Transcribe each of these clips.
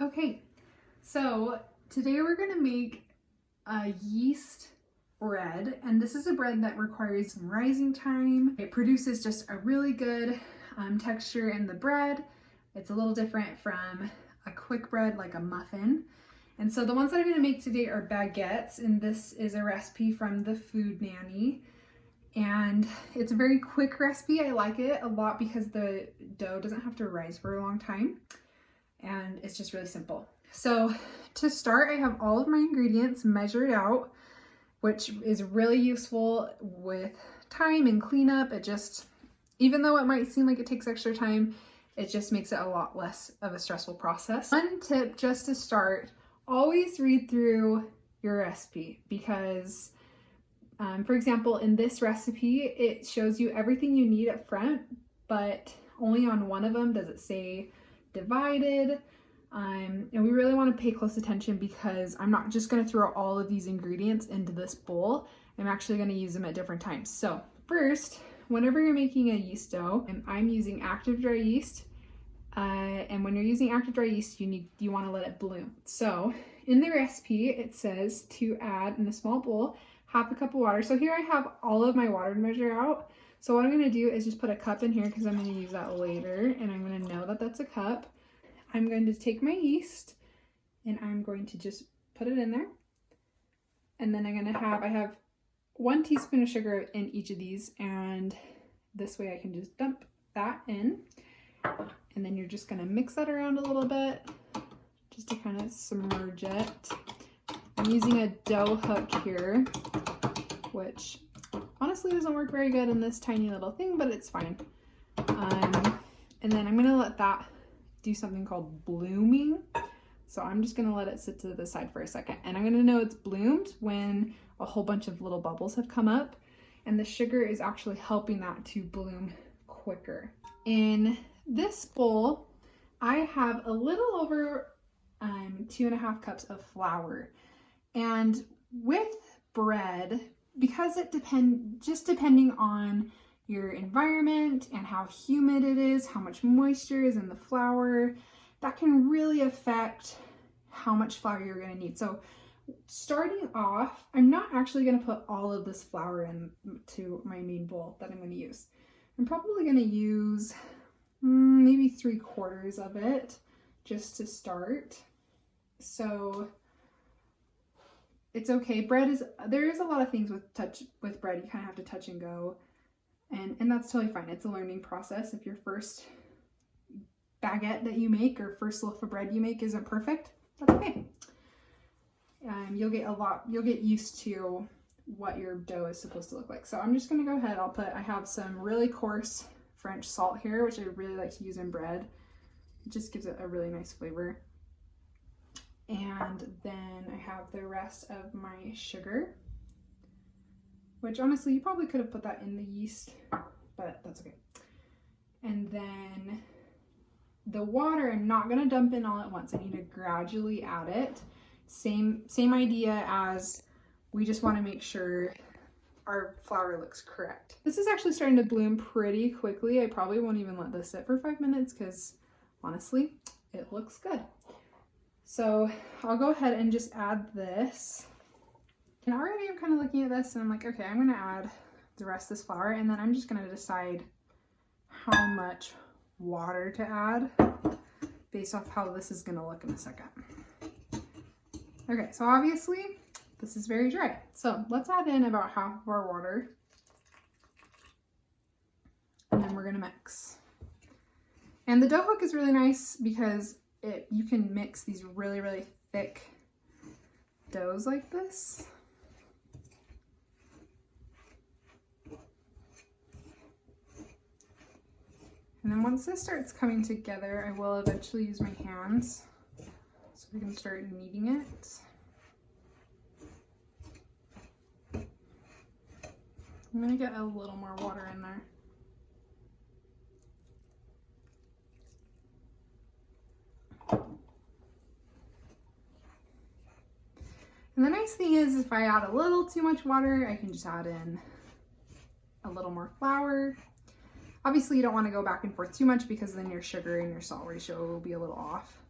Okay, so today we're gonna make a yeast bread, and this is a bread that requires some rising time. It produces just a really good texture in the bread. It's a little different from a quick bread like a muffin. And so the ones that I'm gonna make today are baguettes, and this is a recipe from the Food Nanny. And it's a very quick recipe. I like it a lot because the dough doesn't have to rise for a long time. And it's just really simple. So to start, I have all of my ingredients measured out, which is really useful with time and cleanup. It just, even though it might seem like it takes extra time, it just makes it a lot less of a stressful process. One tip just to start, always read through your recipe because, for example, in this recipe, it shows you everything you need up front, but only on one of them does it say divided, and we really want to pay close attention because I'm not just going to throw all of these ingredients into this bowl. I'm actually going to use them at different times. So first, whenever you're making a yeast dough, and I'm using active dry yeast, and when you're using active dry yeast, you want to let it bloom. So in the recipe, it says to add in a small bowl half a cup of water. So here I have all of my water to measure out. So what I'm going to do is just put a cup in here because I'm going to use that later, and I'm going to know that that's a cup. I'm going to take my yeast and I'm going to just put it in there. And then I have 1 teaspoon of sugar in each of these, and this way I can just dump that in. And then you're just going to mix that around a little bit just to kind of submerge it. I'm using a dough hook here, which honestly doesn't work very good in this tiny little thing, but it's fine. And then I'm gonna let that do something called blooming. So I'm just gonna let it sit to the side for a second. And I'm gonna know it's bloomed when a whole bunch of little bubbles have come up, and the sugar is actually helping that to bloom quicker. In this bowl, I have a little over 2.5 cups of flour. And with bread, because it depending on your environment and how humid it is, how much moisture is in the flour, that can really affect how much flour you're going to need. So starting off, I'm not actually going to put all of this flour into my main bowl that I'm going to use. I'm probably going to use maybe 3/4 of it just to start. So it's okay. There is a lot of things with bread. You kind of have to touch and go, and that's totally fine. It's a learning process. If your first baguette that you make or first loaf of bread you make isn't perfect, that's okay. You'll get used to what your dough is supposed to look like. So I'm just gonna go ahead. I have some really coarse French salt here, which I really like to use in bread. It just gives it a really nice flavor. And then I have the rest of my sugar, which honestly, you probably could have put that in the yeast, but that's okay. And then the water, I'm not gonna dump in all at once. I need to gradually add it. Same idea as we just wanna make sure our flour looks correct. This is actually starting to bloom pretty quickly. I probably won't even let this sit for 5 minutes because honestly, it looks good. So I'll go ahead and just add this. And already I'm kind of looking at this and I'm like, okay, I'm gonna add the rest of this flour, and then I'm just gonna decide how much water to add based off how this is gonna look in a second. Okay, so obviously this is very dry. So let's add in about half of our water, and then we're gonna mix. And the dough hook is really nice because you can mix these really, really thick doughs like this. And then once this starts coming together, I will eventually use my hands so we can start kneading it. I'm gonna get a little more water in there. And the nice thing is, if I add a little too much water, I can just add in a little more flour. Obviously, you don't want to go back and forth too much because then your sugar and your salt ratio will be a little off.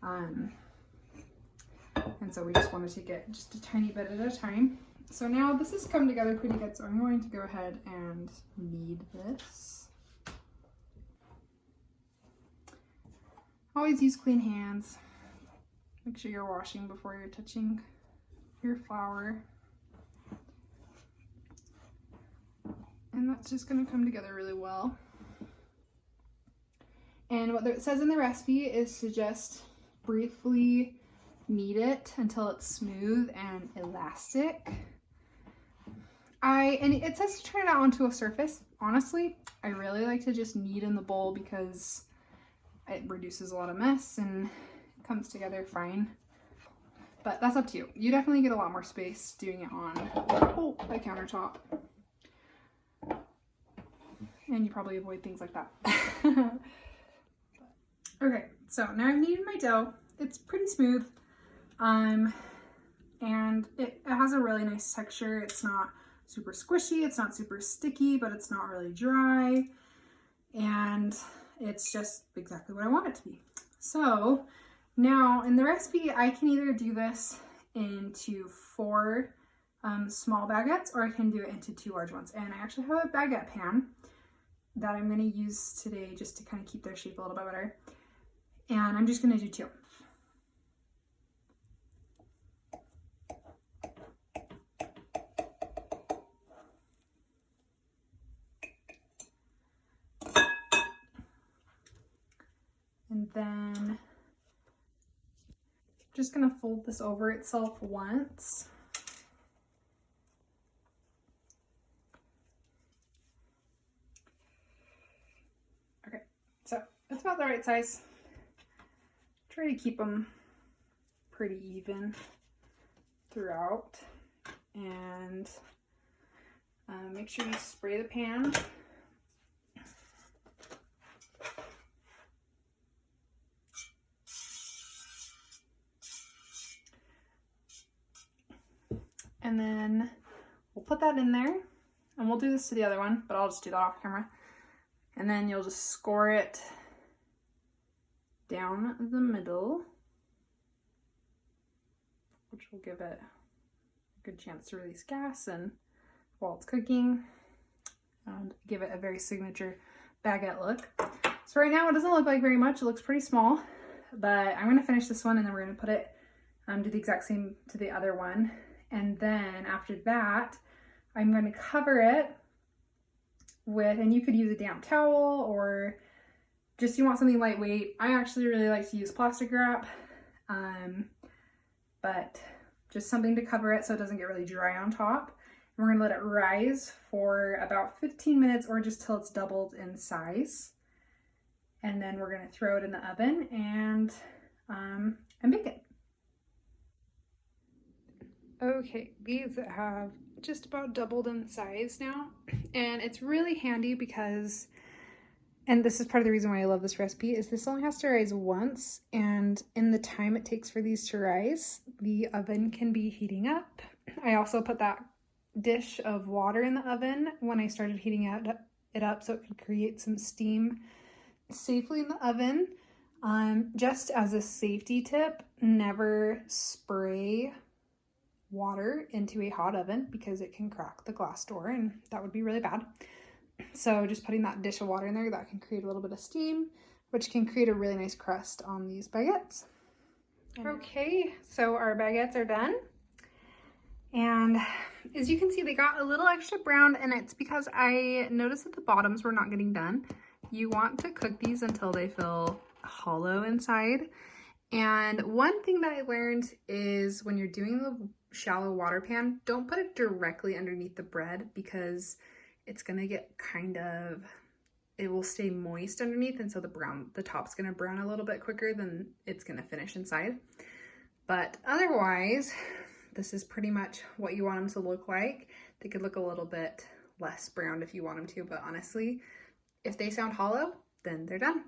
And so we just wanted to get just a tiny bit at a time. So now this has come together pretty good, so I'm going to go ahead and knead this. Always use clean hands. Make sure you're washing before you're touching your flour. And that's just going to come together really well. And what it says in the recipe is to just briefly knead it until it's smooth and elastic. And it says to turn it out onto a surface. Honestly, I really like to just knead in the bowl because it reduces a lot of mess and it comes together fine. But that's up to you. You definitely get a lot more space doing it on a countertop. And you probably avoid things like that. Okay, so now I've kneaded my dough. It's pretty smooth. And it has a really nice texture. It's not super squishy, it's not super sticky, but it's not really dry. And it's just exactly what I want it to be. So now in the recipe, I can either do this into 4 small baguettes, or I can do it into 2 large ones. And I actually have a baguette pan that I'm going to use today just to kind of keep their shape a little bit better. And I'm just going to do 2. And then just going to fold this over itself once. Okay, so it's about the right size. Try to keep them pretty even throughout, and make sure you spray the pan. And then we'll put that in there, and we'll do this to the other one, but I'll just do that off camera. And then you'll just score it down the middle, which will give it a good chance to release gas and while it's cooking, and give it a very signature baguette look. So right now it doesn't look like very much, it looks pretty small, but I'm gonna finish this one and then we're gonna put it, do the exact same to the other one. And then after that, I'm gonna cover it with, and you could use a damp towel or just you want something lightweight. I actually really like to use plastic wrap, but just something to cover it so it doesn't get really dry on top. And we're gonna let it rise for about 15 minutes or just till it's doubled in size. And then we're gonna throw it in the oven and bake it. Okay, these have just about doubled in size now, and it's really handy because, and this is part of the reason why I love this recipe, is this only has to rise once, and in the time it takes for these to rise, the oven can be heating up. I also put that dish of water in the oven when I started heating it up so it could create some steam safely in the oven. Just as a safety tip, never spray water into a hot oven because it can crack the glass door and that would be really bad. So just putting that dish of water in there, that can create a little bit of steam, which can create a really nice crust on these baguettes. Okay, so our baguettes are done. And as you can see, they got a little extra brown, and it's because I noticed that the bottoms were not getting done. You want to cook these until they feel hollow inside. And one thing that I learned is when you're doing the shallow water pan, don't put it directly underneath the bread because it's gonna get it will stay moist underneath, and so the top's gonna brown a little bit quicker than it's gonna finish inside. But otherwise, this is pretty much what you want them to look like. They could look a little bit less browned if you want them to, but honestly, if they sound hollow, then they're done.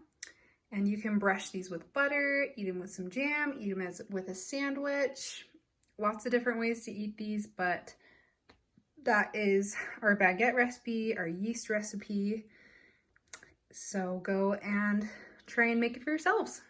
And you can brush these with butter, eat them with some jam, eat them with a sandwich. Lots of different ways to eat these, but that is our baguette recipe, our yeast recipe. So go and try and make it for yourselves.